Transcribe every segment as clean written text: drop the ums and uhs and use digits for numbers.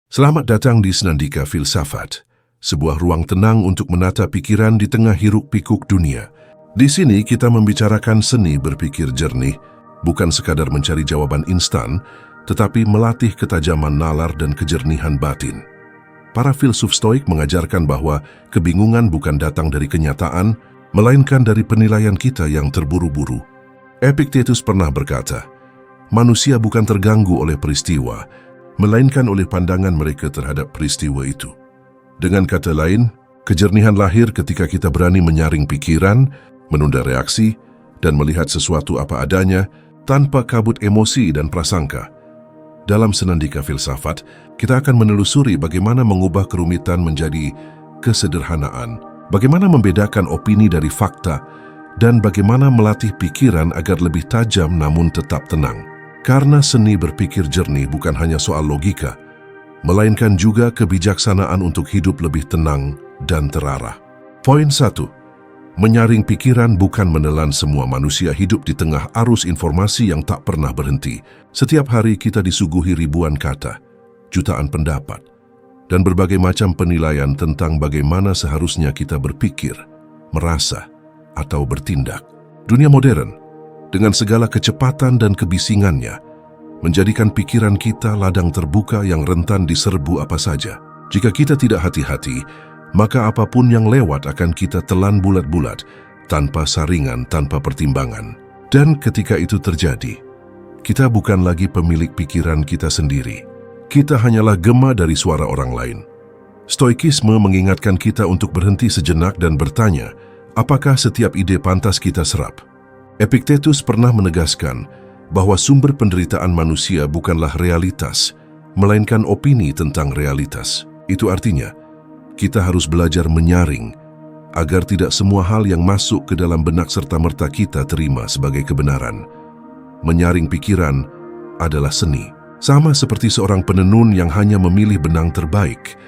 Selamat datang di Senandika Filsafat, sebuah ruang tenang untuk menata pikiran di tengah hiruk-pikuk dunia. Di sini kita membicarakan seni berpikir jernih, bukan sekadar mencari jawaban instan, tetapi melatih ketajaman nalar dan kejernihan batin. Para filsuf Stoik mengajarkan bahwa kebingungan bukan datang dari kenyataan, melainkan dari penilaian kita yang terburu-buru. Epictetus pernah berkata, manusia bukan terganggu oleh peristiwa, melainkan oleh pandangan mereka terhadap peristiwa itu. Dengan kata lain, kejernihan lahir ketika kita berani menyaring pikiran, menunda reaksi, dan melihat sesuatu apa adanya tanpa kabut emosi dan prasangka. Dalam Senandika Filsafat, kita akan menelusuri bagaimana mengubah kerumitan menjadi kesederhanaan, bagaimana membedakan opini dari fakta, dan bagaimana melatih pikiran agar lebih tajam namun tetap tenang. Karena seni berpikir jernih bukan hanya soal logika, melainkan juga kebijaksanaan untuk hidup lebih tenang dan terarah. Poin 1. Menyaring pikiran bukan menelan. Semua manusia hidup di tengah arus informasi yang tak pernah berhenti. Setiap hari kita disuguhi ribuan kata, jutaan pendapat, dan berbagai macam penilaian tentang bagaimana seharusnya kita berpikir, merasa, atau bertindak. Dunia modern, dengan segala kecepatan dan kebisingannya, menjadikan pikiran kita ladang terbuka yang rentan diserbu apa saja. Jika kita tidak hati-hati, maka apapun yang lewat akan kita telan bulat-bulat, tanpa saringan, tanpa pertimbangan. Dan ketika itu terjadi, kita bukan lagi pemilik pikiran kita sendiri. Kita hanyalah gema dari suara orang lain. Stoikisme mengingatkan kita untuk berhenti sejenak dan bertanya, apakah setiap ide pantas kita serap? Epictetus pernah menegaskan bahwa sumber penderitaan manusia bukanlah realitas, melainkan opini tentang realitas. Itu artinya, kita harus belajar menyaring agar tidak semua hal yang masuk ke dalam benak serta-merta kita terima sebagai kebenaran. Menyaring pikiran adalah seni. Sama seperti seorang penenun yang hanya memilih benang terbaik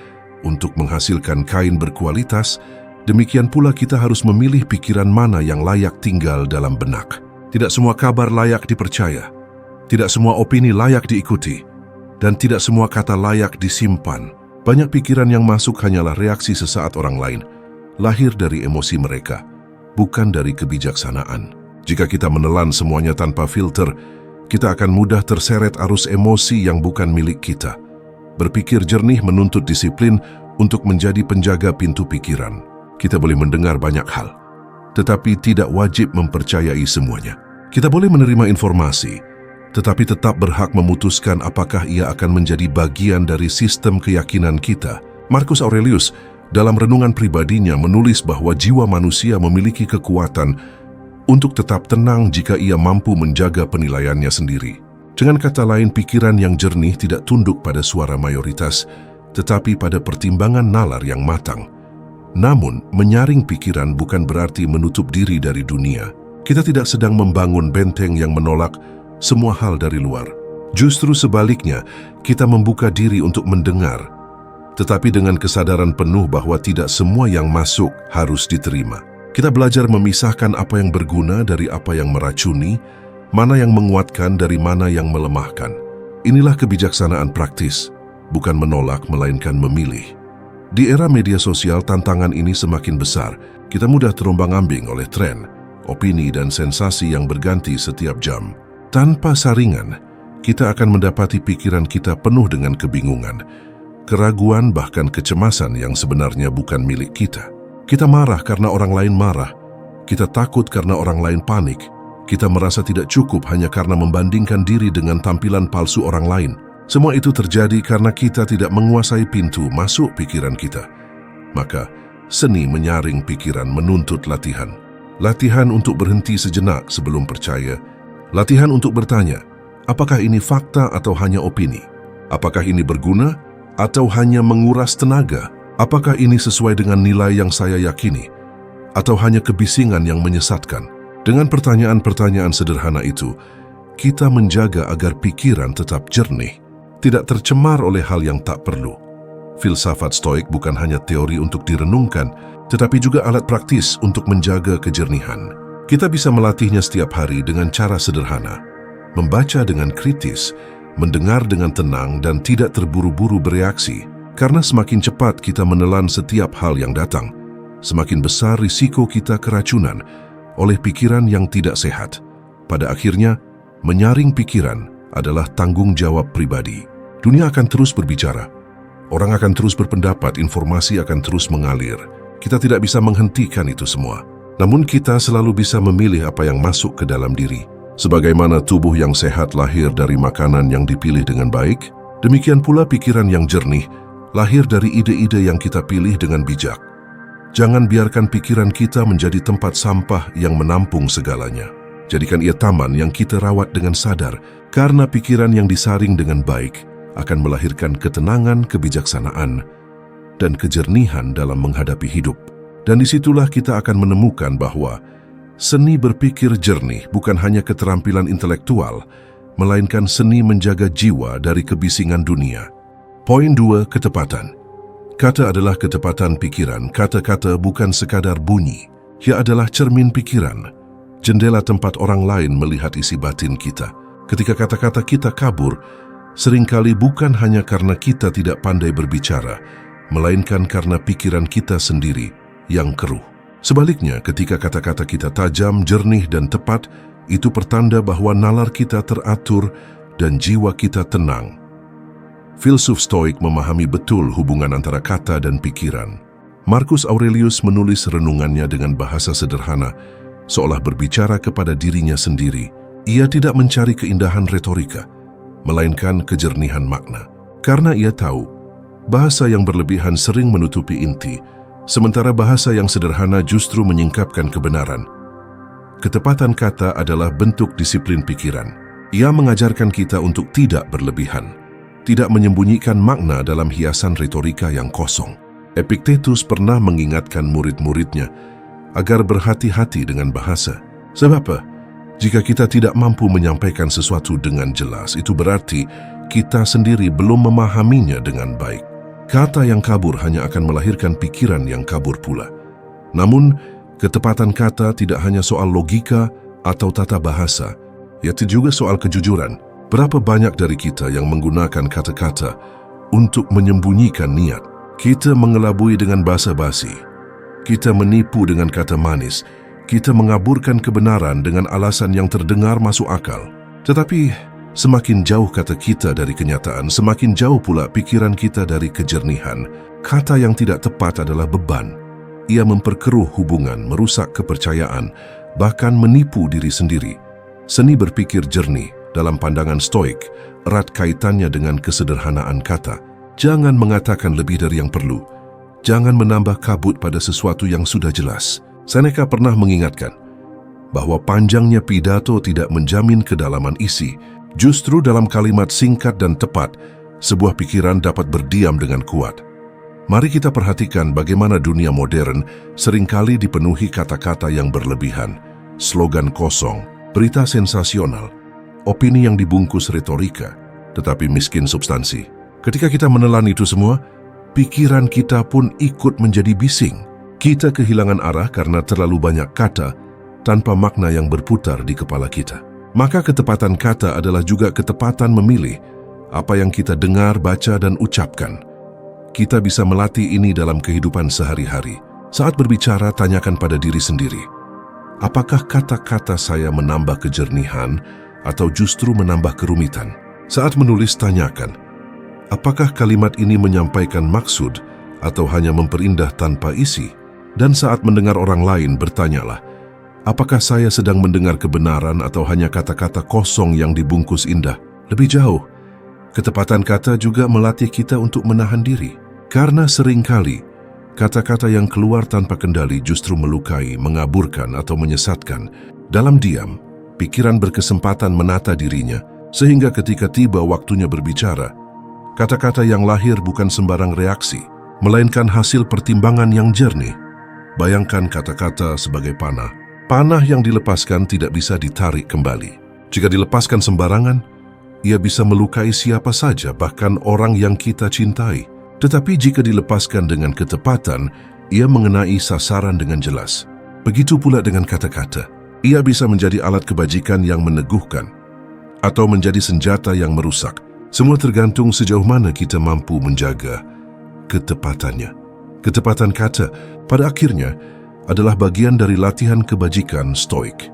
untuk menghasilkan kain berkualitas, demikian pula kita harus memilih pikiran mana yang layak tinggal dalam benak. Tidak semua kabar layak dipercaya, tidak semua opini layak diikuti, dan tidak semua kata layak disimpan. Banyak pikiran yang masuk hanyalah reaksi sesaat orang lain, lahir dari emosi mereka, bukan dari kebijaksanaan. Jika kita menelan semuanya tanpa filter, kita akan mudah terseret arus emosi yang bukan milik kita. Berpikir jernih menuntut disiplin untuk menjadi penjaga pintu pikiran. Kita boleh mendengar banyak hal, tetapi tidak wajib mempercayai semuanya. Kita boleh menerima informasi, tetapi tetap berhak memutuskan apakah ia akan menjadi bagian dari sistem keyakinan kita. Marcus Aurelius dalam renungan pribadinya menulis bahwa jiwa manusia memiliki kekuatan untuk tetap tenang jika ia mampu menjaga penilaiannya sendiri. Dengan kata lain, pikiran yang jernih tidak tunduk pada suara mayoritas, tetapi pada pertimbangan nalar yang matang. Namun, menyaring pikiran bukan berarti menutup diri dari dunia. Kita tidak sedang membangun benteng yang menolak semua hal dari luar. Justru sebaliknya, kita membuka diri untuk mendengar, tetapi dengan kesadaran penuh bahwa tidak semua yang masuk harus diterima. Kita belajar memisahkan apa yang berguna dari apa yang meracuni, mana yang menguatkan dari mana yang melemahkan. Inilah kebijaksanaan praktis, bukan menolak melainkan memilih. Di era media sosial, tantangan ini semakin besar. Kita mudah terombang-ambing oleh tren, opini, dan sensasi yang berganti setiap jam. Tanpa saringan, kita akan mendapati pikiran kita penuh dengan kebingungan, keraguan, bahkan kecemasan yang sebenarnya bukan milik kita. Kita marah karena orang lain marah. Kita takut karena orang lain panik. Kita merasa tidak cukup hanya karena membandingkan diri dengan tampilan palsu orang lain. Semua itu terjadi karena kita tidak menguasai pintu masuk pikiran kita. Maka, seni menyaring pikiran menuntut latihan. Latihan untuk berhenti sejenak sebelum percaya. Latihan untuk bertanya, apakah ini fakta atau hanya opini? Apakah ini berguna atau hanya menguras tenaga? Apakah ini sesuai dengan nilai yang saya yakini? Atau hanya kebisingan yang menyesatkan? Dengan pertanyaan-pertanyaan sederhana itu, kita menjaga agar pikiran tetap jernih, tidak tercemar oleh hal yang tak perlu. Filsafat Stoik bukan hanya teori untuk direnungkan, tetapi juga alat praktis untuk menjaga kejernihan. Kita bisa melatihnya setiap hari dengan cara sederhana, membaca dengan kritis, mendengar dengan tenang dan tidak terburu-buru bereaksi. Karena semakin cepat kita menelan setiap hal yang datang, semakin besar risiko kita keracunan oleh pikiran yang tidak sehat. Pada akhirnya, menyaring pikiran adalah tanggung jawab pribadi. Dunia akan terus berbicara, orang akan terus berpendapat, informasi akan terus mengalir. Kita tidak bisa menghentikan itu semua. Namun kita selalu bisa memilih apa yang masuk ke dalam diri. Sebagaimana tubuh yang sehat lahir dari makanan yang dipilih dengan baik, demikian pula pikiran yang jernih lahir dari ide-ide yang kita pilih dengan bijak. Jangan biarkan pikiran kita menjadi tempat sampah yang menampung segalanya. Jadikan ia taman yang kita rawat dengan sadar, karena pikiran yang disaring dengan baik akan melahirkan ketenangan, kebijaksanaan, dan kejernihan dalam menghadapi hidup. Dan disitulah kita akan menemukan bahwa seni berpikir jernih bukan hanya keterampilan intelektual, melainkan seni menjaga jiwa dari kebisingan dunia. Poin 2, ketepatan. Kata adalah ketepatan pikiran. Kata-kata bukan sekadar bunyi. Ia adalah cermin pikiran, jendela tempat orang lain melihat isi batin kita. Ketika kata-kata kita kabur, seringkali bukan hanya karena kita tidak pandai berbicara, melainkan karena pikiran kita sendiri yang keruh. Sebaliknya, ketika kata-kata kita tajam, jernih, dan tepat, itu pertanda bahwa nalar kita teratur dan jiwa kita tenang. Filsuf Stoik memahami betul hubungan antara kata dan pikiran. Marcus Aurelius menulis renungannya dengan bahasa sederhana, seolah berbicara kepada dirinya sendiri. Ia tidak mencari keindahan retorika, melainkan kejernihan makna. Karena ia tahu, bahasa yang berlebihan sering menutupi inti, sementara bahasa yang sederhana justru menyingkapkan kebenaran. Ketepatan kata adalah bentuk disiplin pikiran. Ia mengajarkan kita untuk tidak berlebihan, tidak menyembunyikan makna dalam hiasan retorika yang kosong. Epictetus pernah mengingatkan murid-muridnya agar berhati-hati dengan bahasa. Sebab apa? Jika kita tidak mampu menyampaikan sesuatu dengan jelas, itu berarti kita sendiri belum memahaminya dengan baik. Kata yang kabur hanya akan melahirkan pikiran yang kabur pula. Namun, ketepatan kata tidak hanya soal logika atau tata bahasa, yaitu juga soal kejujuran. Berapa banyak dari kita yang menggunakan kata-kata untuk menyembunyikan niat? Kita mengelabui dengan basa-basi. Kita menipu dengan kata manis. Kita mengaburkan kebenaran dengan alasan yang terdengar masuk akal. Tetapi, semakin jauh kata kita dari kenyataan, semakin jauh pula pikiran kita dari kejernihan. Kata yang tidak tepat adalah beban. Ia memperkeruh hubungan, merusak kepercayaan, bahkan menipu diri sendiri. Seni berpikir jernih dalam pandangan Stoik erat kaitannya dengan kesederhanaan kata. Jangan mengatakan lebih dari yang perlu. Jangan menambah kabut pada sesuatu yang sudah jelas. Seneca pernah mengingatkan bahwa panjangnya pidato tidak menjamin kedalaman isi. Justru dalam kalimat singkat dan tepat, sebuah pikiran dapat berdiam dengan kuat. Mari kita perhatikan bagaimana dunia modern seringkali dipenuhi kata-kata yang berlebihan, slogan kosong, berita sensasional, opini yang dibungkus retorika, tetapi miskin substansi. Ketika kita menelan itu semua, pikiran kita pun ikut menjadi bising. Kita kehilangan arah karena terlalu banyak kata tanpa makna yang berputar di kepala kita. Maka ketepatan kata adalah juga ketepatan memilih apa yang kita dengar, baca, dan ucapkan. Kita bisa melatih ini dalam kehidupan sehari-hari. Saat berbicara, tanyakan pada diri sendiri, apakah kata-kata saya menambah kejernihan atau justru menambah kerumitan? Saat menulis, tanyakan, apakah kalimat ini menyampaikan maksud atau hanya memperindah tanpa isi? Dan saat mendengar orang lain, bertanyalah, apakah saya sedang mendengar kebenaran atau hanya kata-kata kosong yang dibungkus indah? Lebih jauh, ketepatan kata juga melatih kita untuk menahan diri. Karena seringkali, kata-kata yang keluar tanpa kendali justru melukai, mengaburkan, atau menyesatkan. Dalam diam, pikiran berkesempatan menata dirinya, sehingga ketika tiba waktunya berbicara, kata-kata yang lahir bukan sembarang reaksi, melainkan hasil pertimbangan yang jernih. Bayangkan kata-kata sebagai panah. Panah yang dilepaskan tidak bisa ditarik kembali. Jika dilepaskan sembarangan, ia bisa melukai siapa saja, bahkan orang yang kita cintai. Tetapi jika dilepaskan dengan ketepatan, ia mengenai sasaran dengan jelas. Begitu pula dengan kata-kata. Ia bisa menjadi alat kebajikan yang meneguhkan atau menjadi senjata yang merusak. Semua tergantung sejauh mana kita mampu menjaga ketepatannya. Ketepatan kata pada akhirnya adalah bagian dari latihan kebajikan stoik.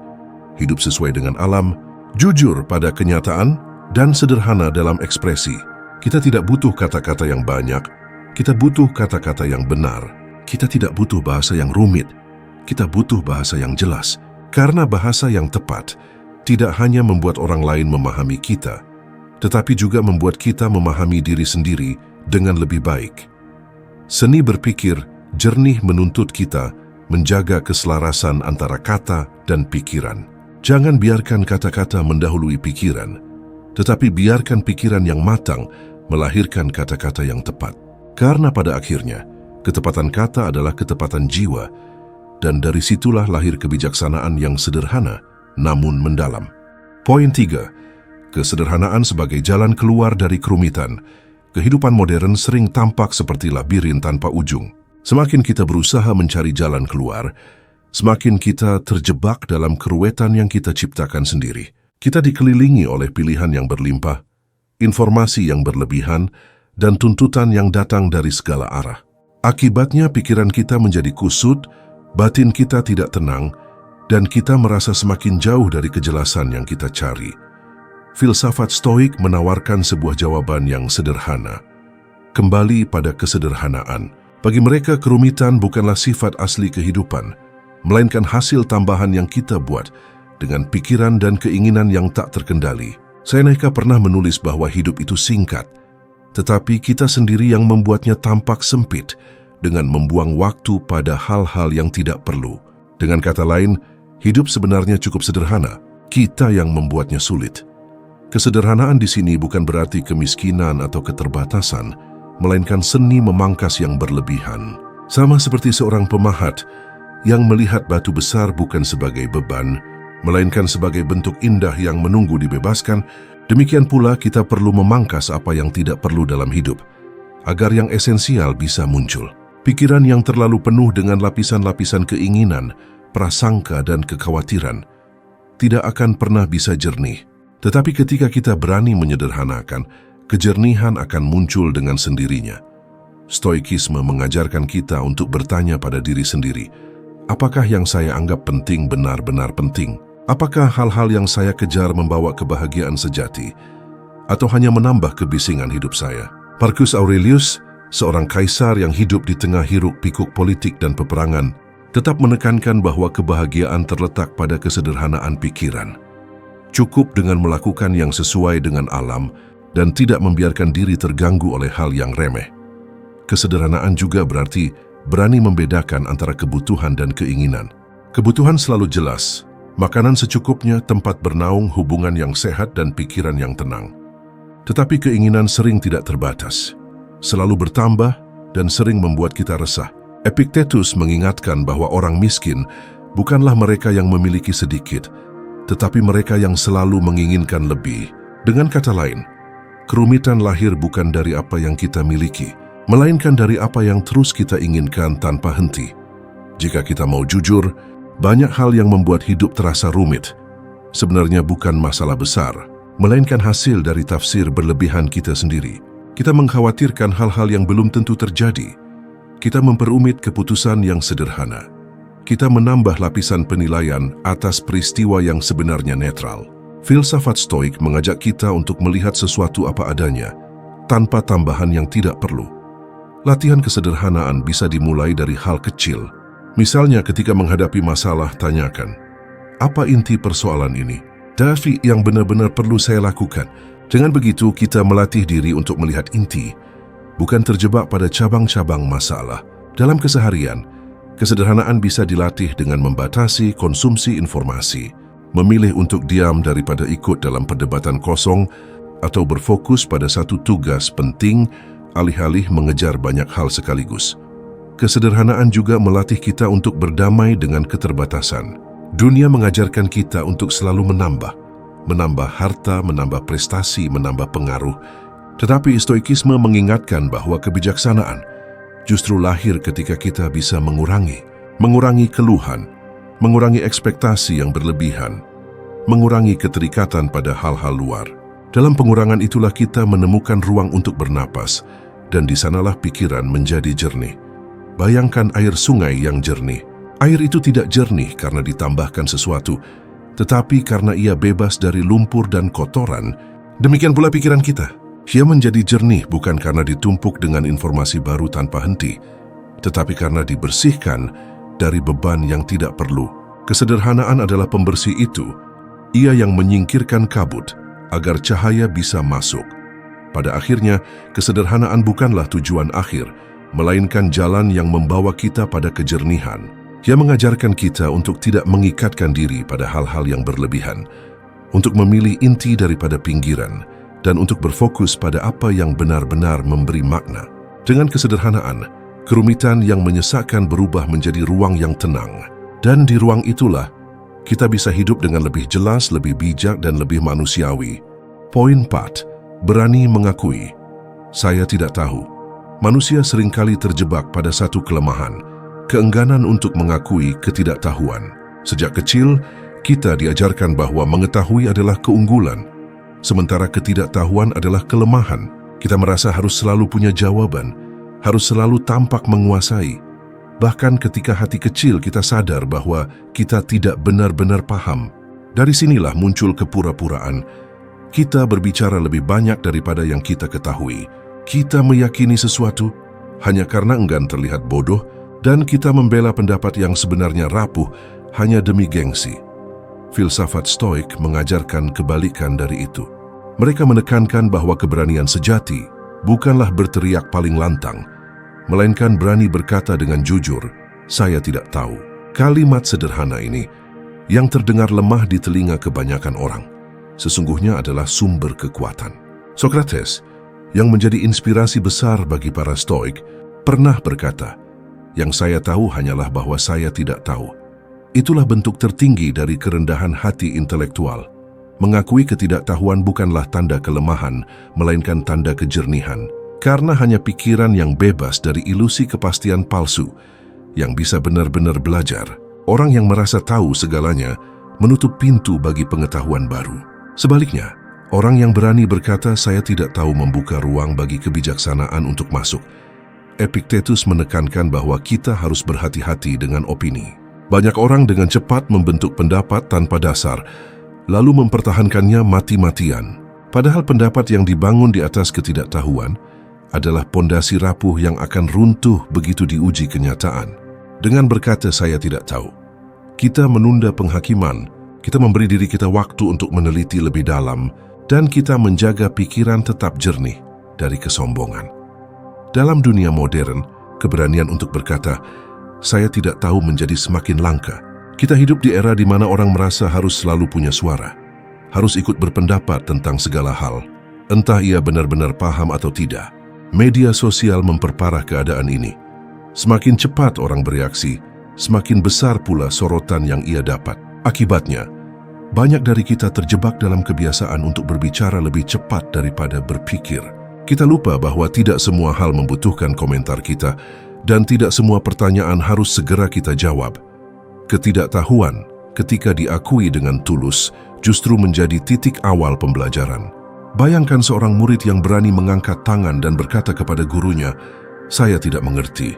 Hidup sesuai dengan alam, jujur pada kenyataan, dan sederhana dalam ekspresi. Kita tidak butuh kata-kata yang banyak, kita butuh kata-kata yang benar. Kita tidak butuh bahasa yang rumit, kita butuh bahasa yang jelas. Karena bahasa yang tepat tidak hanya membuat orang lain memahami kita, tetapi juga membuat kita memahami diri sendiri dengan lebih baik. Seni berpikir jernih menuntut kita menjaga keselarasan antara kata dan pikiran. Jangan biarkan kata-kata mendahului pikiran, tetapi biarkan pikiran yang matang melahirkan kata-kata yang tepat. Karena pada akhirnya, ketepatan kata adalah ketepatan jiwa, dan dari situlah lahir kebijaksanaan yang sederhana namun mendalam. Poin 3. Kesederhanaan sebagai jalan keluar dari kerumitan. Kehidupan modern sering tampak seperti labirin tanpa ujung. Semakin kita berusaha mencari jalan keluar, semakin kita terjebak dalam keruwetan yang kita ciptakan sendiri. Kita dikelilingi oleh pilihan yang berlimpah, informasi yang berlebihan, dan tuntutan yang datang dari segala arah. Akibatnya pikiran kita menjadi kusut, batin kita tidak tenang, dan kita merasa semakin jauh dari kejelasan yang kita cari. Filsafat Stoik menawarkan sebuah jawaban yang sederhana. Kembali pada kesederhanaan. Bagi mereka, kerumitan bukanlah sifat asli kehidupan, melainkan hasil tambahan yang kita buat dengan pikiran dan keinginan yang tak terkendali. Seneca pernah menulis bahwa hidup itu singkat, tetapi kita sendiri yang membuatnya tampak sempit dengan membuang waktu pada hal-hal yang tidak perlu. Dengan kata lain, hidup sebenarnya cukup sederhana, kita yang membuatnya sulit. Kesederhanaan di sini bukan berarti kemiskinan atau keterbatasan, melainkan seni memangkas yang berlebihan. Sama seperti seorang pemahat yang melihat batu besar bukan sebagai beban, melainkan sebagai bentuk indah yang menunggu dibebaskan, demikian pula kita perlu memangkas apa yang tidak perlu dalam hidup, agar yang esensial bisa muncul. Pikiran yang terlalu penuh dengan lapisan-lapisan keinginan, prasangka, dan kekhawatiran tidak akan pernah bisa jernih. Tetapi ketika kita berani menyederhanakan, kejernihan akan muncul dengan sendirinya. Stoikisme mengajarkan kita untuk bertanya pada diri sendiri, apakah yang saya anggap penting benar-benar penting? Apakah hal-hal yang saya kejar membawa kebahagiaan sejati? Atau hanya menambah kebisingan hidup saya? Marcus Aurelius, seorang kaisar yang hidup di tengah hiruk-pikuk politik dan peperangan, tetap menekankan bahwa kebahagiaan terletak pada kesederhanaan pikiran. Cukup dengan melakukan yang sesuai dengan alam dan tidak membiarkan diri terganggu oleh hal yang remeh. Kesederhanaan juga berarti berani membedakan antara kebutuhan dan keinginan. Kebutuhan selalu jelas, makanan secukupnya, tempat bernaung, hubungan yang sehat, dan pikiran yang tenang. Tetapi keinginan sering tidak terbatas, selalu bertambah, dan sering membuat kita resah. Epictetus mengingatkan bahwa orang miskin bukanlah mereka yang memiliki sedikit, tetapi mereka yang selalu menginginkan lebih. Dengan kata lain, kerumitan lahir bukan dari apa yang kita miliki, melainkan dari apa yang terus kita inginkan tanpa henti. Jika kita mau jujur, banyak hal yang membuat hidup terasa rumit sebenarnya bukan masalah besar, melainkan hasil dari tafsir berlebihan kita sendiri. Kita mengkhawatirkan hal-hal yang belum tentu terjadi. Kita memperumit keputusan yang sederhana. Kita menambah lapisan penilaian atas peristiwa yang sebenarnya netral. Filsafat Stoik mengajak kita untuk melihat sesuatu apa adanya, tanpa tambahan yang tidak perlu. Latihan kesederhanaan bisa dimulai dari hal kecil. Misalnya ketika menghadapi masalah, tanyakan, apa inti persoalan ini? Tapi yang benar-benar perlu saya lakukan. Dengan begitu, kita melatih diri untuk melihat inti, bukan terjebak pada cabang-cabang masalah. Dalam keseharian, kesederhanaan bisa dilatih dengan membatasi konsumsi informasi, memilih untuk diam daripada ikut dalam perdebatan kosong, atau berfokus pada satu tugas penting alih-alih mengejar banyak hal sekaligus. Kesederhanaan juga melatih kita untuk berdamai dengan keterbatasan. Dunia mengajarkan kita untuk selalu menambah harta, menambah prestasi, menambah pengaruh. Tetapi Stoikisme mengingatkan bahwa kebijaksanaan justru lahir ketika kita bisa mengurangi keluhan, mengurangi ekspektasi yang berlebihan, mengurangi keterikatan pada hal-hal luar. Dalam pengurangan itulah kita menemukan ruang untuk bernapas, dan di sanalah pikiran menjadi jernih. Bayangkan air sungai yang jernih. Air itu tidak jernih karena ditambahkan sesuatu, tetapi karena ia bebas dari lumpur dan kotoran. Demikian pula pikiran kita. Ia menjadi jernih bukan karena ditumpuk dengan informasi baru tanpa henti, tetapi karena dibersihkan dari beban yang tidak perlu. Kesederhanaan adalah pembersih itu. Ia yang menyingkirkan kabut agar cahaya bisa masuk. Pada akhirnya, kesederhanaan bukanlah tujuan akhir, melainkan jalan yang membawa kita pada kejernihan. Ia mengajarkan kita untuk tidak mengikatkan diri pada hal-hal yang berlebihan, untuk memilih inti daripada pinggiran, dan untuk berfokus pada apa yang benar-benar memberi makna. Dengan kesederhanaan, kerumitan yang menyesakkan berubah menjadi ruang yang tenang. Dan di ruang itulah, kita bisa hidup dengan lebih jelas, lebih bijak, dan lebih manusiawi. Poin 4. Berani mengakui. Saya tidak tahu. Manusia seringkali terjebak pada satu kelemahan, keengganan untuk mengakui ketidaktahuan. Sejak kecil, kita diajarkan bahwa mengetahui adalah keunggulan, sementara ketidaktahuan adalah kelemahan. Kita merasa harus selalu punya jawaban, harus selalu tampak menguasai. Bahkan ketika hati kecil kita sadar bahwa kita tidak benar-benar paham. Dari sinilah muncul kepura-puraan. Kita berbicara lebih banyak daripada yang kita ketahui. Kita meyakini sesuatu hanya karena enggan terlihat bodoh, dan kita membela pendapat yang sebenarnya rapuh hanya demi gengsi. Filsafat Stoik mengajarkan kebalikan dari itu. Mereka menekankan bahwa keberanian sejati bukanlah berteriak paling lantang, melainkan berani berkata dengan jujur, "Saya tidak tahu." Kalimat sederhana ini, yang terdengar lemah di telinga kebanyakan orang, sesungguhnya adalah sumber kekuatan. Sokrates, yang menjadi inspirasi besar bagi para Stoik, pernah berkata, "Yang saya tahu hanyalah bahwa saya tidak tahu." Itulah bentuk tertinggi dari kerendahan hati intelektual. Mengakui ketidaktahuan bukanlah tanda kelemahan, melainkan tanda kejernihan. Karena hanya pikiran yang bebas dari ilusi kepastian palsu yang bisa benar-benar belajar. Orang yang merasa tahu segalanya menutup pintu bagi pengetahuan baru. Sebaliknya, orang yang berani berkata saya tidak tahu membuka ruang bagi kebijaksanaan untuk masuk. Epictetus menekankan bahwa kita harus berhati-hati dengan opini. Banyak orang dengan cepat membentuk pendapat tanpa dasar, lalu mempertahankannya mati-matian. Padahal pendapat yang dibangun di atas ketidaktahuan adalah pondasi rapuh yang akan runtuh begitu diuji kenyataan. Dengan berkata saya tidak tahu, kita menunda penghakiman, kita memberi diri kita waktu untuk meneliti lebih dalam, dan kita menjaga pikiran tetap jernih dari kesombongan. Dalam dunia modern, keberanian untuk berkata, saya tidak tahu menjadi semakin langka. Kita hidup di era di mana orang merasa harus selalu punya suara, harus ikut berpendapat tentang segala hal, entah ia benar-benar paham atau tidak. Media sosial memperparah keadaan ini. Semakin cepat orang bereaksi, semakin besar pula sorotan yang ia dapat. Akibatnya, banyak dari kita terjebak dalam kebiasaan untuk berbicara lebih cepat daripada berpikir. Kita lupa bahwa tidak semua hal membutuhkan komentar kita, dan tidak semua pertanyaan harus segera kita jawab. Ketidaktahuan, ketika diakui dengan tulus, justru menjadi titik awal pembelajaran. Bayangkan seorang murid yang berani mengangkat tangan dan berkata kepada gurunya, "Saya tidak mengerti."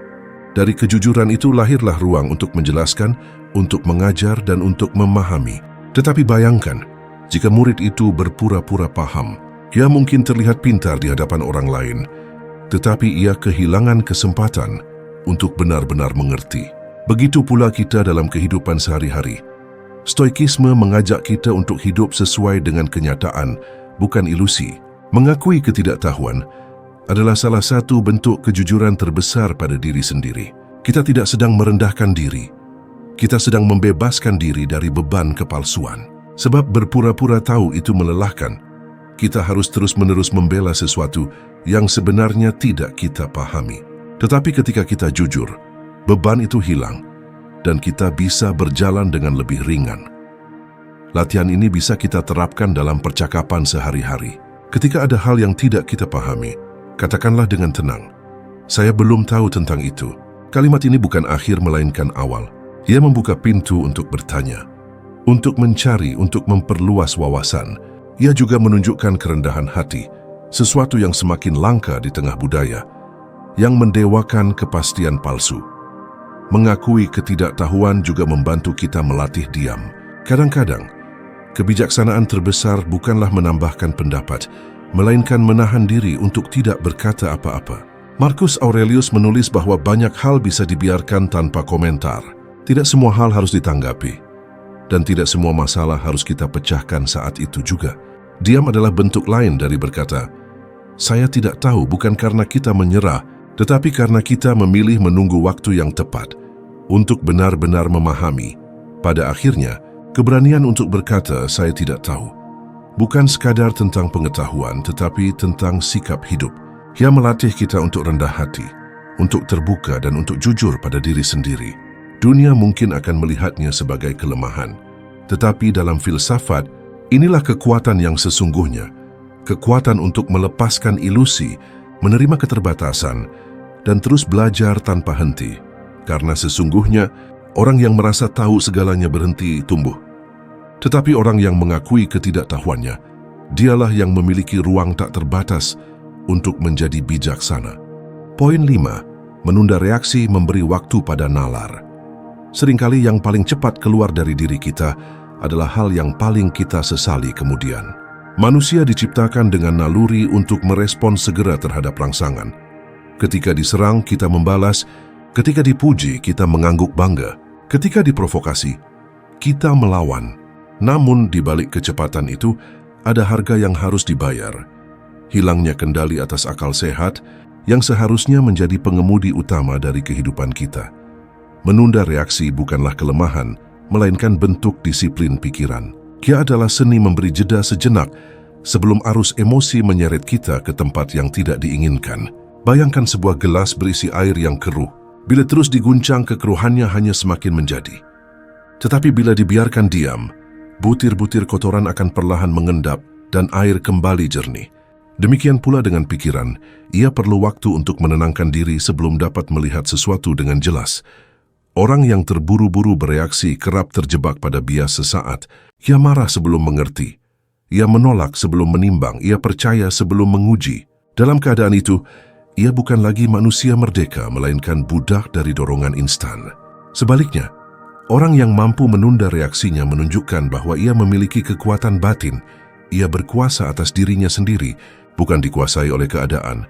Dari kejujuran itu lahirlah ruang untuk menjelaskan, untuk mengajar, dan untuk memahami. Tetapi bayangkan, jika murid itu berpura-pura paham, ia mungkin terlihat pintar di hadapan orang lain, tetapi ia kehilangan kesempatan untuk benar-benar mengerti. Begitu pula kita dalam kehidupan sehari-hari. Stoikisme mengajak kita untuk hidup sesuai dengan kenyataan, bukan ilusi. Mengakui ketidaktahuan adalah salah satu bentuk kejujuran terbesar pada diri sendiri. Kita tidak sedang merendahkan diri. Kita sedang membebaskan diri dari beban kepalsuan. Sebab berpura-pura tahu itu melelahkan. Kita harus terus-menerus membela sesuatu yang sebenarnya tidak kita pahami. Tetapi ketika kita jujur, beban itu hilang dan kita bisa berjalan dengan lebih ringan. Latihan ini bisa kita terapkan dalam percakapan sehari-hari. Ketika ada hal yang tidak kita pahami, katakanlah dengan tenang, "Saya belum tahu tentang itu." Kalimat ini bukan akhir melainkan awal. Ia membuka pintu untuk bertanya, untuk mencari, untuk memperluas wawasan. Ia juga menunjukkan kerendahan hati, sesuatu yang semakin langka di tengah budaya, yang mendewakan kepastian palsu. Mengakui ketidaktahuan juga membantu kita melatih diam. Kadang-kadang, kebijaksanaan terbesar bukanlah menambahkan pendapat, melainkan menahan diri untuk tidak berkata apa-apa. Marcus Aurelius menulis bahwa banyak hal bisa dibiarkan tanpa komentar. Tidak semua hal harus ditanggapi. Dan tidak semua masalah harus kita pecahkan saat itu juga. Diam adalah bentuk lain dari berkata, "Saya tidak tahu," bukan karena kita menyerah, tetapi karena kita memilih menunggu waktu yang tepat untuk benar-benar memahami. Pada akhirnya, keberanian untuk berkata, "Saya tidak tahu," bukan sekadar tentang pengetahuan, tetapi tentang sikap hidup. Ia melatih kita untuk rendah hati, untuk terbuka dan untuk jujur pada diri sendiri. Dunia mungkin akan melihatnya sebagai kelemahan, tetapi dalam filsafat, inilah kekuatan yang sesungguhnya. Kekuatan untuk melepaskan ilusi, menerima keterbatasan, dan terus belajar tanpa henti. Karena sesungguhnya, orang yang merasa tahu segalanya berhenti tumbuh. Tetapi orang yang mengakui ketidaktahuannya, dialah yang memiliki ruang tak terbatas untuk menjadi bijaksana. Poin 5. Menunda reaksi, memberi waktu pada nalar. Seringkali yang paling cepat keluar dari diri kita adalah hal yang paling kita sesali kemudian. Manusia diciptakan dengan naluri untuk merespon segera terhadap rangsangan. Ketika diserang, kita membalas. Ketika dipuji, kita mengangguk bangga. Ketika diprovokasi, kita melawan. Namun, di balik kecepatan itu, ada harga yang harus dibayar. Hilangnya kendali atas akal sehat yang seharusnya menjadi pengemudi utama dari kehidupan kita. Menunda reaksi bukanlah kelemahan, melainkan bentuk disiplin pikiran. Ia adalah seni memberi jeda sejenak sebelum arus emosi menyeret kita ke tempat yang tidak diinginkan. Bayangkan sebuah gelas berisi air yang keruh. Bila terus diguncang, kekeruhannya hanya semakin menjadi. Tetapi bila dibiarkan diam, butir-butir kotoran akan perlahan mengendap dan air kembali jernih. Demikian pula dengan pikiran, ia perlu waktu untuk menenangkan diri sebelum dapat melihat sesuatu dengan jelas. Orang yang terburu-buru bereaksi kerap terjebak pada bias sesaat. Ia marah sebelum mengerti. Ia menolak sebelum menimbang. Ia percaya sebelum menguji. Dalam keadaan itu, ia bukan lagi manusia merdeka, melainkan budak dari dorongan instan. Sebaliknya, orang yang mampu menunda reaksinya menunjukkan bahwa ia memiliki kekuatan batin. Ia berkuasa atas dirinya sendiri, bukan dikuasai oleh keadaan.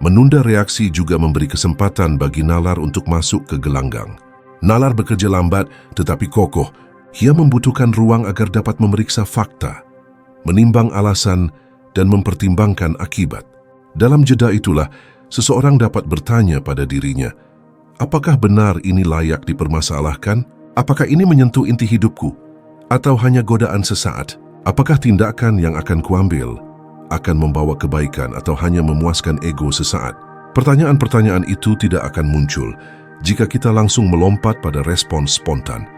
Menunda reaksi juga memberi kesempatan bagi nalar untuk masuk ke gelanggang. Nalar bekerja lambat tetapi kokoh. Ia membutuhkan ruang agar dapat memeriksa fakta, menimbang alasan, dan mempertimbangkan akibat. Dalam jeda itulah, seseorang dapat bertanya pada dirinya, apakah benar ini layak dipermasalahkan? Apakah ini menyentuh inti hidupku? Atau hanya godaan sesaat? Apakah tindakan yang akan kuambil akan membawa kebaikan atau hanya memuaskan ego sesaat? Pertanyaan-pertanyaan itu tidak akan muncul jika kita langsung melompat pada respons spontan.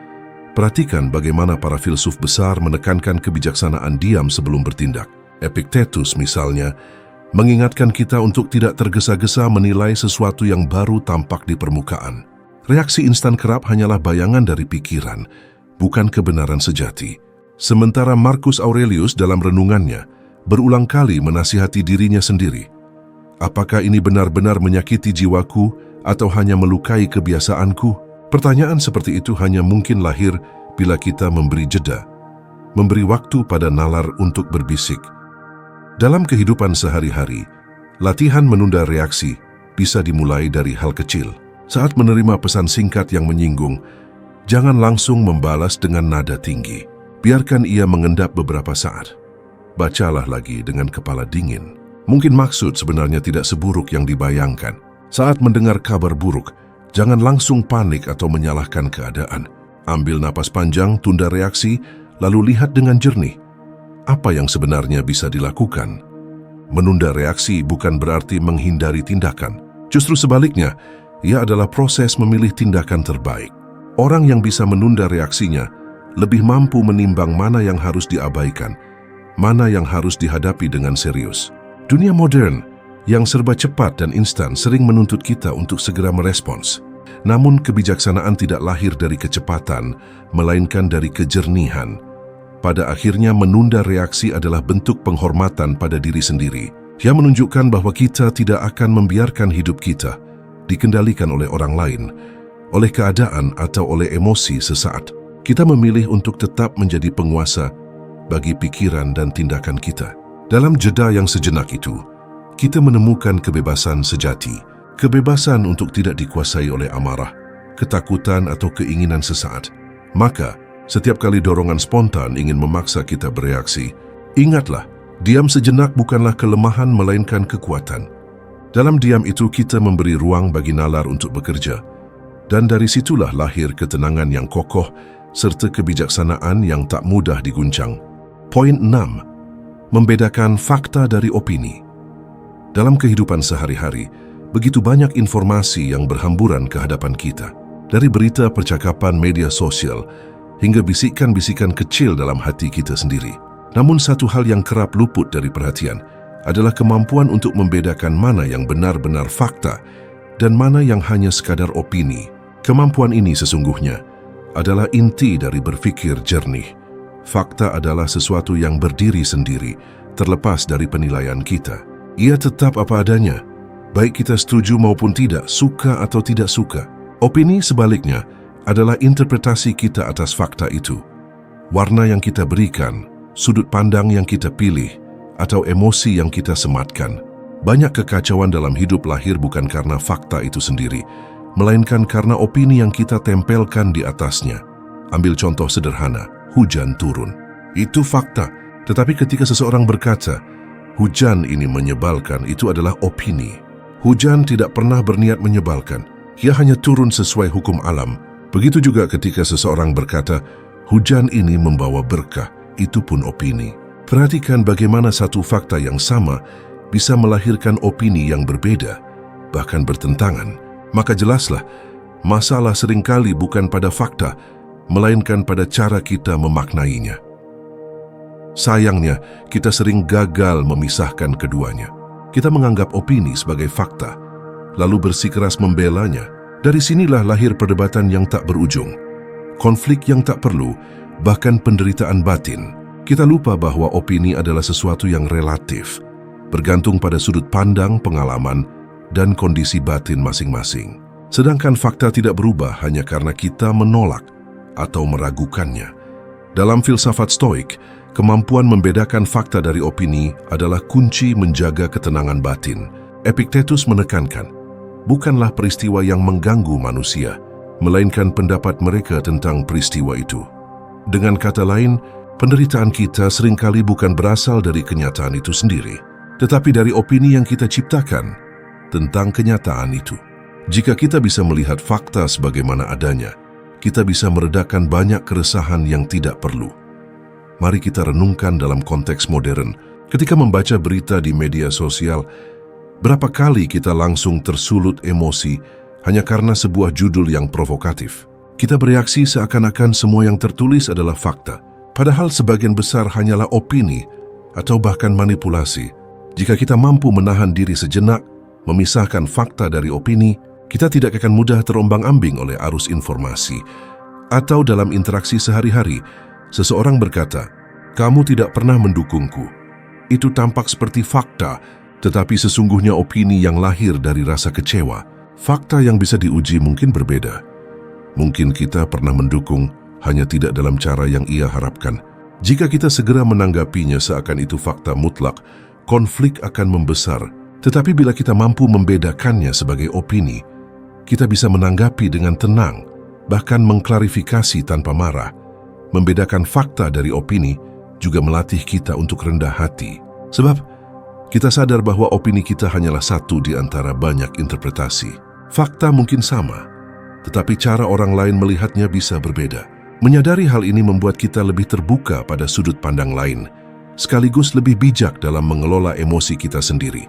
Perhatikan bagaimana para filsuf besar menekankan kebijaksanaan diam sebelum bertindak. Epictetus misalnya mengingatkan kita untuk tidak tergesa-gesa menilai sesuatu yang baru tampak di permukaan. Reaksi instan kerap hanyalah bayangan dari pikiran, bukan kebenaran sejati. Sementara Marcus Aurelius dalam renungannya berulang kali menasihati dirinya sendiri. Apakah ini benar-benar menyakiti jiwaku atau hanya melukai kebiasaanku? Pertanyaan seperti itu hanya mungkin lahir bila kita memberi jeda, memberi waktu pada nalar untuk berbisik. Dalam kehidupan sehari-hari, latihan menunda reaksi bisa dimulai dari hal kecil. Saat menerima pesan singkat yang menyinggung, jangan langsung membalas dengan nada tinggi. Biarkan ia mengendap beberapa saat. Bacalah lagi dengan kepala dingin. Mungkin maksud sebenarnya tidak seburuk yang dibayangkan. Saat mendengar kabar buruk, jangan langsung panik atau menyalahkan keadaan. Ambil napas panjang, tunda reaksi, lalu lihat dengan jernih. Apa yang sebenarnya bisa dilakukan? Menunda reaksi bukan berarti menghindari tindakan. Justru sebaliknya, ia adalah proses memilih tindakan terbaik. Orang yang bisa menunda reaksinya lebih mampu menimbang mana yang harus diabaikan, mana yang harus dihadapi dengan serius. Dunia modern yang serba cepat dan instan sering menuntut kita untuk segera merespons. Namun kebijaksanaan tidak lahir dari kecepatan, melainkan dari kejernihan. Pada akhirnya menunda reaksi adalah bentuk penghormatan pada diri sendiri, yang menunjukkan bahwa kita tidak akan membiarkan hidup kita dikendalikan oleh orang lain, oleh keadaan atau oleh emosi sesaat. Kita memilih untuk tetap menjadi penguasa bagi pikiran dan tindakan kita. Dalam jeda yang sejenak itu, kita menemukan kebebasan sejati. Kebebasan untuk tidak dikuasai oleh amarah, ketakutan atau keinginan sesaat. Maka, setiap kali dorongan spontan ingin memaksa kita bereaksi, ingatlah, diam sejenak bukanlah kelemahan melainkan kekuatan. Dalam diam itu kita memberi ruang bagi nalar untuk bekerja, dan dari situlah lahir ketenangan yang kokoh serta kebijaksanaan yang tak mudah diguncang. Poin 6. Membedakan fakta dari opini. Dalam kehidupan sehari-hari, begitu banyak informasi yang berhamburan ke hadapan kita. Dari berita, percakapan, media sosial, hingga bisikan-bisikan kecil dalam hati kita sendiri. Namun satu hal yang kerap luput dari perhatian adalah kemampuan untuk membedakan mana yang benar-benar fakta dan mana yang hanya sekadar opini. Kemampuan ini sesungguhnya adalah inti dari berpikir jernih. Fakta adalah sesuatu yang berdiri sendiri, terlepas dari penilaian kita. Ia tetap apa adanya, baik kita setuju maupun tidak, suka atau tidak suka. Opini sebaliknya adalah interpretasi kita atas fakta itu. Warna yang kita berikan, sudut pandang yang kita pilih, atau emosi yang kita sematkan. Banyak kekacauan dalam hidup lahir bukan karena fakta itu sendiri, melainkan karena opini yang kita tempelkan di atasnya. Ambil contoh sederhana, hujan turun. Itu fakta, tetapi ketika seseorang berkata, hujan ini menyebalkan, itu adalah opini. Hujan tidak pernah berniat menyebalkan. Ia hanya turun sesuai hukum alam. Begitu juga ketika seseorang berkata, hujan ini membawa berkah, itu pun opini. Perhatikan bagaimana satu fakta yang sama bisa melahirkan opini yang berbeda, bahkan bertentangan. Maka jelaslah, masalah seringkali bukan pada fakta, melainkan pada cara kita memaknainya. Sayangnya, kita sering gagal memisahkan keduanya. Kita menganggap opini sebagai fakta, lalu bersikeras membelanya. Dari sinilah lahir perdebatan yang tak berujung, konflik yang tak perlu, bahkan penderitaan batin. Kita lupa bahwa opini adalah sesuatu yang relatif, bergantung pada sudut pandang, pengalaman, dan kondisi batin masing-masing. Sedangkan fakta tidak berubah hanya karena kita menolak atau meragukannya. Dalam filsafat Stoik, kemampuan membedakan fakta dari opini adalah kunci menjaga ketenangan batin. Epictetus menekankan, bukanlah peristiwa yang mengganggu manusia, melainkan pendapat mereka tentang peristiwa itu. Dengan kata lain, penderitaan kita seringkali bukan berasal dari kenyataan itu sendiri, tetapi dari opini yang kita ciptakan tentang kenyataan itu. Jika kita bisa melihat fakta sebagaimana adanya, kita bisa meredakan banyak keresahan yang tidak perlu. Mari kita renungkan dalam konteks modern. Ketika membaca berita di media sosial, berapa kali kita langsung tersulut emosi hanya karena sebuah judul yang provokatif? Kita bereaksi seakan-akan semua yang tertulis adalah fakta, padahal sebagian besar hanyalah opini atau bahkan manipulasi. Jika kita mampu menahan diri sejenak, memisahkan fakta dari opini, kita tidak akan mudah terombang-ambing oleh arus informasi. Atau dalam interaksi sehari-hari, seseorang berkata, "Kamu tidak pernah mendukungku." Itu tampak seperti fakta, tetapi sesungguhnya opini yang lahir dari rasa kecewa. Fakta yang bisa diuji mungkin berbeda. Mungkin kita pernah mendukung, hanya tidak dalam cara yang ia harapkan. Jika kita segera menanggapinya seakan itu fakta mutlak, konflik akan membesar. Tetapi bila kita mampu membedakannya sebagai opini, kita bisa menanggapi dengan tenang, bahkan mengklarifikasi tanpa marah. Membedakan fakta dari opini juga melatih kita untuk rendah hati. Sebab kita sadar bahwa opini kita hanyalah satu di antara banyak interpretasi. Fakta mungkin sama, tetapi cara orang lain melihatnya bisa berbeda. Menyadari hal ini membuat kita lebih terbuka pada sudut pandang lain, sekaligus lebih bijak dalam mengelola emosi kita sendiri.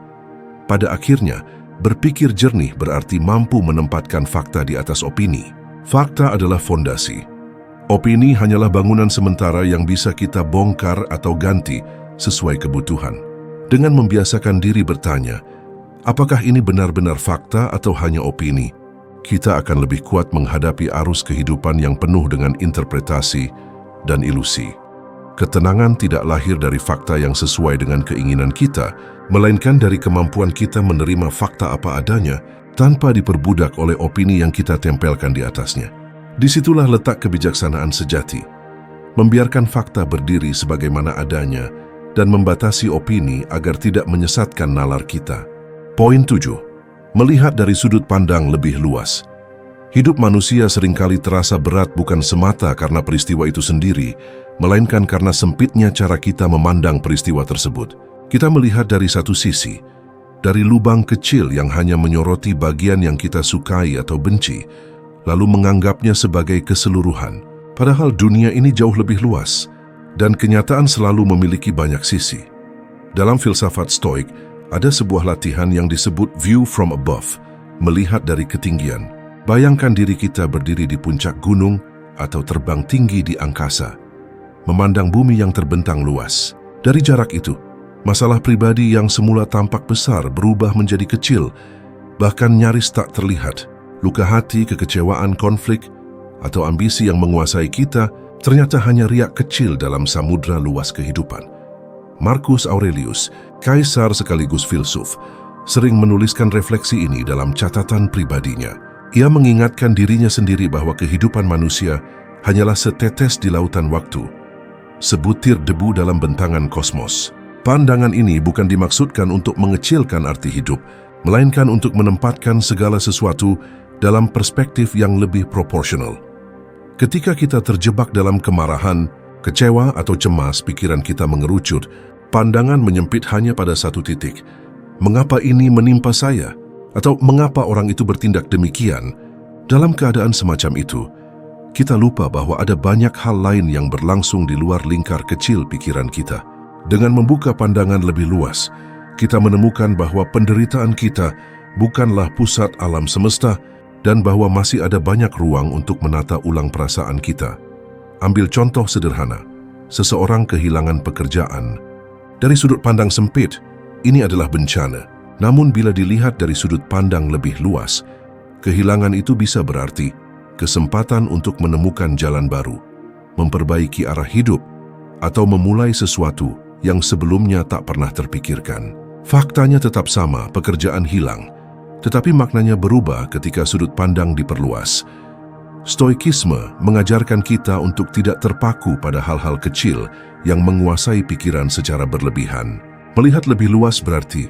Pada akhirnya, berpikir jernih berarti mampu menempatkan fakta di atas opini. Fakta adalah fondasi. Opini hanyalah bangunan sementara yang bisa kita bongkar atau ganti sesuai kebutuhan. Dengan membiasakan diri bertanya, apakah ini benar-benar fakta atau hanya opini? kita akan lebih kuat menghadapi arus kehidupan yang penuh dengan interpretasi dan ilusi. Ketenangan tidak lahir dari fakta yang sesuai dengan keinginan kita, melainkan dari kemampuan kita menerima fakta apa adanya tanpa diperbudak oleh opini yang kita tempelkan di atasnya. Disitulah letak kebijaksanaan sejati, membiarkan fakta berdiri sebagaimana adanya dan membatasi opini agar tidak menyesatkan nalar kita. Poin 7. Melihat dari sudut pandang lebih luas. Hidup manusia seringkali terasa berat bukan semata karena peristiwa itu sendiri, melainkan karena sempitnya cara kita memandang peristiwa tersebut. Kita melihat dari satu sisi, dari lubang kecil yang hanya menyoroti bagian yang kita sukai atau benci, lalu menganggapnya sebagai keseluruhan. Padahal dunia ini jauh lebih luas, dan kenyataan selalu memiliki banyak sisi. Dalam filsafat Stoik, ada sebuah latihan yang disebut view from above, melihat dari ketinggian. Bayangkan diri kita berdiri di puncak gunung atau terbang tinggi di angkasa, memandang bumi yang terbentang luas. Dari jarak itu, masalah pribadi yang semula tampak besar berubah menjadi kecil, bahkan nyaris tak terlihat. Luka hati, kekecewaan, konflik, atau ambisi yang menguasai kita ternyata hanya riak kecil dalam samudra luas kehidupan. Marcus Aurelius, kaisar sekaligus filsuf, sering menuliskan refleksi ini dalam catatan pribadinya. Ia mengingatkan dirinya sendiri bahwa kehidupan manusia hanyalah setetes di lautan waktu, sebutir debu dalam bentangan kosmos. Pandangan ini bukan dimaksudkan untuk mengecilkan arti hidup, melainkan untuk menempatkan segala sesuatu dalam perspektif yang lebih proporsional. Ketika kita terjebak dalam kemarahan, kecewa atau cemas, pikiran kita mengerucut, pandangan menyempit hanya pada satu titik. Mengapa ini menimpa saya? Atau mengapa orang itu bertindak demikian? Dalam keadaan semacam itu, kita lupa bahwa ada banyak hal lain yang berlangsung di luar lingkar kecil pikiran kita. Dengan membuka pandangan lebih luas, kita menemukan bahwa penderitaan kita bukanlah pusat alam semesta dan bahwa masih ada banyak ruang untuk menata ulang perasaan kita. Ambil contoh sederhana, seseorang kehilangan pekerjaan. Dari sudut pandang sempit, ini adalah bencana. Namun bila dilihat dari sudut pandang lebih luas, kehilangan itu bisa berarti kesempatan untuk menemukan jalan baru, memperbaiki arah hidup, atau memulai sesuatu yang sebelumnya tak pernah terpikirkan. Faktanya tetap sama, pekerjaan hilang, tetapi maknanya berubah ketika sudut pandang diperluas. Stoikisme mengajarkan kita untuk tidak terpaku pada hal-hal kecil yang menguasai pikiran secara berlebihan. Melihat lebih luas berarti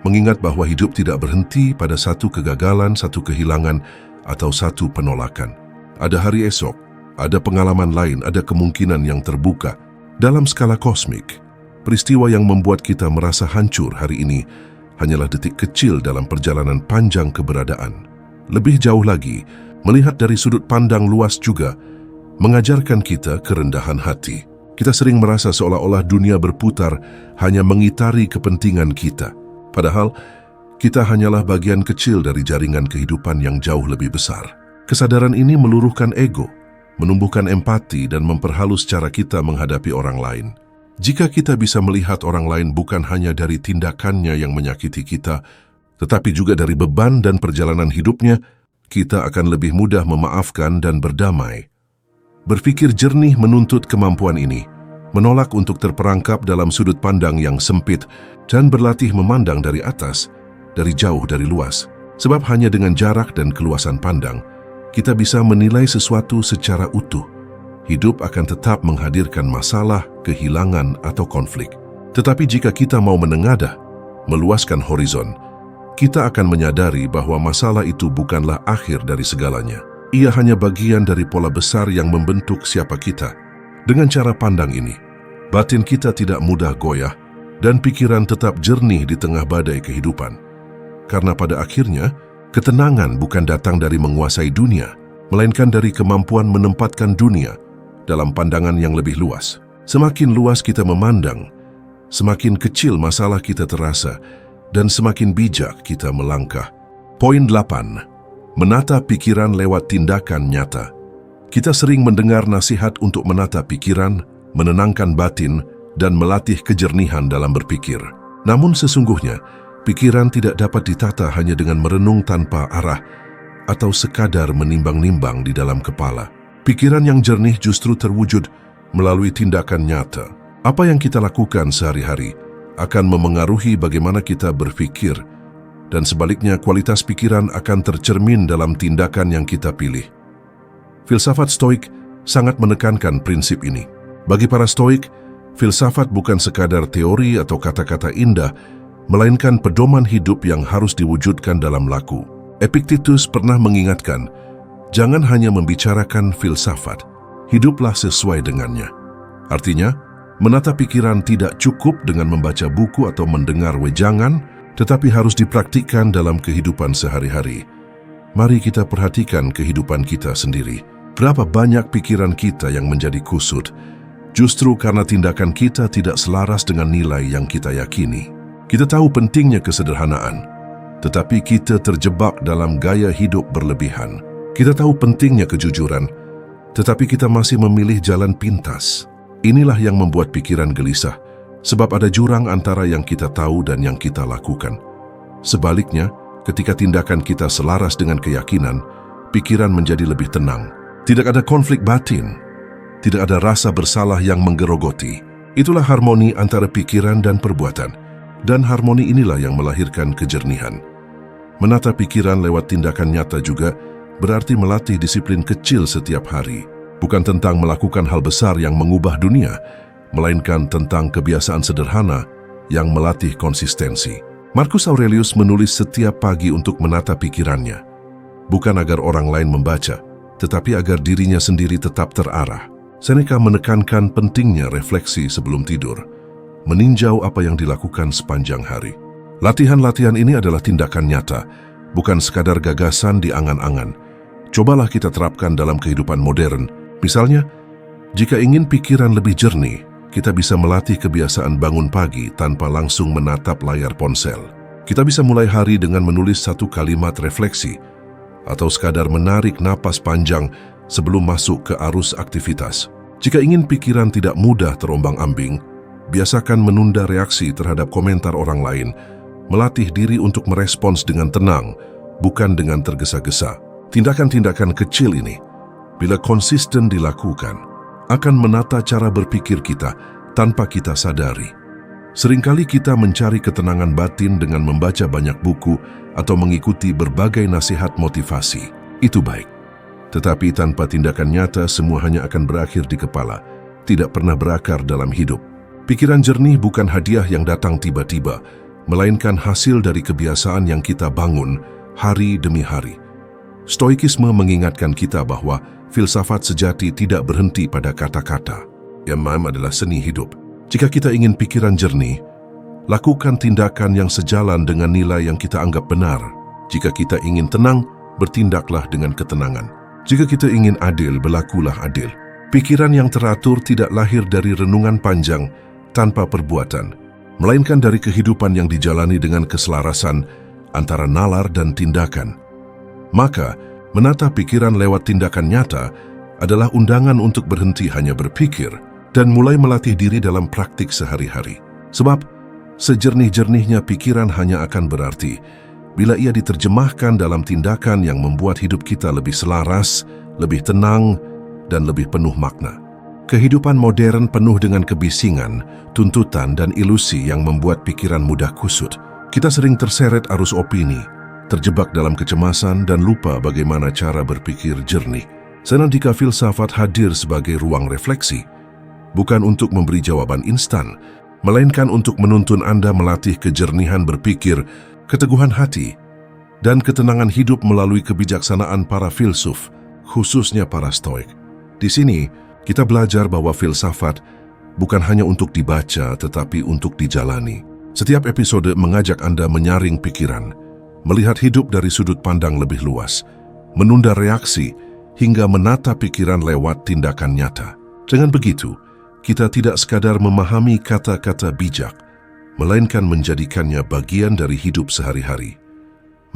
mengingat bahwa hidup tidak berhenti pada satu kegagalan, satu kehilangan, atau satu penolakan. Ada hari esok, ada pengalaman lain, ada kemungkinan yang terbuka. Dalam skala kosmik, peristiwa yang membuat kita merasa hancur hari ini hanyalah detik kecil dalam perjalanan panjang keberadaan. Lebih jauh lagi, melihat dari sudut pandang luas juga mengajarkan kita kerendahan hati. Kita sering merasa seolah-olah dunia berputar hanya mengitari kepentingan kita. Padahal, kita hanyalah bagian kecil dari jaringan kehidupan yang jauh lebih besar. Kesadaran ini meluruhkan ego, menumbuhkan empati dan memperhalus cara kita menghadapi orang lain. Jika kita bisa melihat orang lain bukan hanya dari tindakannya yang menyakiti kita, tetapi juga dari beban dan perjalanan hidupnya, kita akan lebih mudah memaafkan dan berdamai. Berpikir jernih menuntut kemampuan ini, menolak untuk terperangkap dalam sudut pandang yang sempit dan berlatih memandang dari atas, dari jauh, dari luas. Sebab hanya dengan jarak dan keluasan pandang, kita bisa menilai sesuatu secara utuh. Hidup akan tetap menghadirkan masalah, kehilangan, atau konflik. Tetapi jika kita mau menengadah, meluaskan horizon, kita akan menyadari bahwa masalah itu bukanlah akhir dari segalanya. Ia hanya bagian dari pola besar yang membentuk siapa kita. Dengan cara pandang ini, batin kita tidak mudah goyah dan pikiran tetap jernih di tengah badai kehidupan. Karena pada akhirnya, ketenangan bukan datang dari menguasai dunia, melainkan dari kemampuan menempatkan dunia dalam pandangan yang lebih luas. Semakin luas kita memandang, semakin kecil masalah kita terasa, dan semakin bijak kita melangkah. Poin 8. Menata pikiran lewat tindakan nyata. Kita sering mendengar nasihat untuk menata pikiran, menenangkan batin, dan melatih kejernihan dalam berpikir. Namun sesungguhnya, pikiran tidak dapat ditata hanya dengan merenung tanpa arah atau sekadar menimbang-nimbang di dalam kepala. Pikiran yang jernih justru terwujud melalui tindakan nyata. Apa yang kita lakukan sehari-hari akan memengaruhi bagaimana kita berpikir, dan sebaliknya kualitas pikiran akan tercermin dalam tindakan yang kita pilih. Filsafat Stoik sangat menekankan prinsip ini. Bagi para Stoik, filsafat bukan sekadar teori atau kata-kata indah, melainkan pedoman hidup yang harus diwujudkan dalam laku. Epictetus pernah mengingatkan, jangan hanya membicarakan filsafat, hiduplah sesuai dengannya. Artinya, menata pikiran tidak cukup dengan membaca buku atau mendengar wejangan, tetapi harus dipraktikkan dalam kehidupan sehari-hari. Mari kita perhatikan kehidupan kita sendiri. Berapa banyak pikiran kita yang menjadi kusut, justru karena tindakan kita tidak selaras dengan nilai yang kita yakini. Kita tahu pentingnya kesederhanaan, tetapi kita terjebak dalam gaya hidup berlebihan. Kita tahu pentingnya kejujuran, tetapi kita masih memilih jalan pintas. Inilah yang membuat pikiran gelisah, sebab ada jurang antara yang kita tahu dan yang kita lakukan. Sebaliknya, ketika tindakan kita selaras dengan keyakinan, pikiran menjadi lebih tenang. Tidak ada konflik batin, tidak ada rasa bersalah yang menggerogoti. Itulah harmoni antara pikiran dan perbuatan, dan harmoni inilah yang melahirkan kejernihan. Menata pikiran lewat tindakan nyata juga berarti melatih disiplin kecil setiap hari. Bukan tentang melakukan hal besar yang mengubah dunia, melainkan tentang kebiasaan sederhana yang melatih konsistensi. Marcus Aurelius menulis setiap pagi untuk menata pikirannya, bukan agar orang lain membaca, tetapi agar dirinya sendiri tetap terarah. Seneca menekankan pentingnya refleksi sebelum tidur, meninjau apa yang dilakukan sepanjang hari. Latihan-latihan ini adalah tindakan nyata, bukan sekadar gagasan di angan-angan. Cobalah kita terapkan dalam kehidupan modern. Misalnya, jika ingin pikiran lebih jernih, kita bisa melatih kebiasaan bangun pagi tanpa langsung menatap layar ponsel. Kita bisa mulai hari dengan menulis satu kalimat refleksi, atau sekadar menarik napas panjang sebelum masuk ke arus aktivitas. Jika ingin pikiran tidak mudah terombang-ambing, biasakan menunda reaksi terhadap komentar orang lain, melatih diri untuk merespons dengan tenang, bukan dengan tergesa-gesa. Tindakan-tindakan kecil ini, bila konsisten dilakukan, akan menata cara berpikir kita tanpa kita sadari. Seringkali kita mencari ketenangan batin dengan membaca banyak buku atau mengikuti berbagai nasihat motivasi. Itu baik. Tetapi tanpa tindakan nyata, semua hanya akan berakhir di kepala, tidak pernah berakar dalam hidup. Pikiran jernih bukan hadiah yang datang tiba-tiba, melainkan hasil dari kebiasaan yang kita bangun hari demi hari. Stoikisme mengingatkan kita bahwa filsafat sejati tidak berhenti pada kata-kata. Imam adalah seni hidup. Jika kita ingin pikiran jernih, lakukan tindakan yang sejalan dengan nilai yang kita anggap benar. Jika kita ingin tenang, bertindaklah dengan ketenangan. Jika kita ingin adil, berlakulah adil. Pikiran yang teratur tidak lahir dari renungan panjang tanpa perbuatan, melainkan dari kehidupan yang dijalani dengan keselarasan antara nalar dan tindakan. Maka, menata pikiran lewat tindakan nyata adalah undangan untuk berhenti hanya berpikir dan mulai melatih diri dalam praktik sehari-hari. Sebab, sejernih-jernihnya pikiran hanya akan berarti bila ia diterjemahkan dalam tindakan yang membuat hidup kita lebih selaras, lebih tenang, dan lebih penuh makna. Kehidupan modern penuh dengan kebisingan, tuntutan, dan ilusi yang membuat pikiran mudah kusut. Kita sering terseret arus opini, terjebak dalam kecemasan dan lupa bagaimana cara berpikir jernih. Senandika filsafat hadir sebagai ruang refleksi, bukan untuk memberi jawaban instan, melainkan untuk menuntun Anda melatih kejernihan berpikir, keteguhan hati, dan ketenangan hidup melalui kebijaksanaan para filsuf, khususnya para Stoik. Di sini, kita belajar bahwa filsafat bukan hanya untuk dibaca, tetapi untuk dijalani. Setiap episode mengajak Anda menyaring pikiran, melihat hidup dari sudut pandang lebih luas, menunda reaksi, hingga menata pikiran lewat tindakan nyata. Dengan begitu, kita tidak sekadar memahami kata-kata bijak, melainkan menjadikannya bagian dari hidup sehari-hari.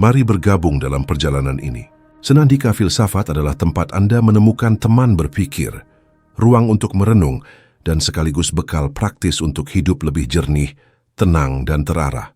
Mari bergabung dalam perjalanan ini. Senandika filsafat adalah tempat Anda menemukan teman berpikir, ruang untuk merenung, dan sekaligus bekal praktis untuk hidup lebih jernih, tenang, dan terarah.